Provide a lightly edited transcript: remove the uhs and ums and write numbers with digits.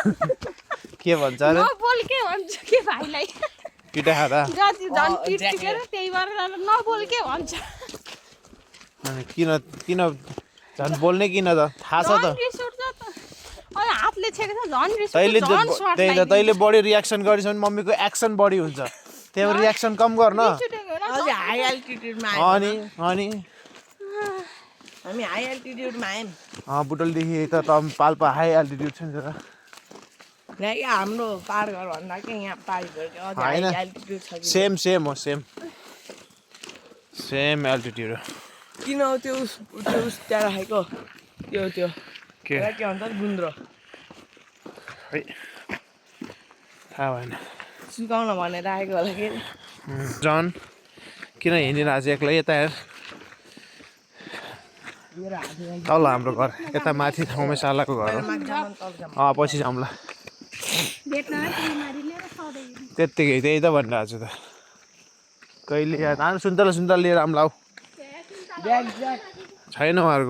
के भन्छ अरे नबोल के भन्छ के भाइलाई पिटा खाँदा जति झन् पिट टिकेर त्यही भएर नबोल के भन्छ अनि किन झन् बोल्ने किन त थाहा छ त रिस उठ्छ त अहिले हातले छेकेको छ झन् रिस तैँले उठ्छ झन् स्वाद त्यही त तैँले बढी रियाक्सन गरिस् भने मम्मीको एक्सन बढी हुन्छ त्यही भएर रियाक्सन कम गर्न अझै हाई एल्टिट्युडमा अनि हामी हाई एल्टिट्युडमा आयौँ बुटोलदेखि त पाल्पा हाई एल्टिट्युड छ नि त यहाँ हाम्रो पार घर भन्दा के यहाँ पार घर अझै हाई एल्टिट्युड छ सेम हो सेम एल्टिट्युड हो किन हो त्यो त्यहाँ राखेको त्यो के के भन्छ गुन्द्रो खै थाहा भएन सुकाउन भनेर राखेको होला कि जन किन हिँडिरहेको छ एक्लै यता हेर तल हाम्रो घर यता माथि ठाउँमै सालाको घर हो पछि जाउँला त्यत्तिकै त्यही त भनिरहेको छु त कहिले सुन्तला लिएर आउँला हौ छैन उहाँहरूको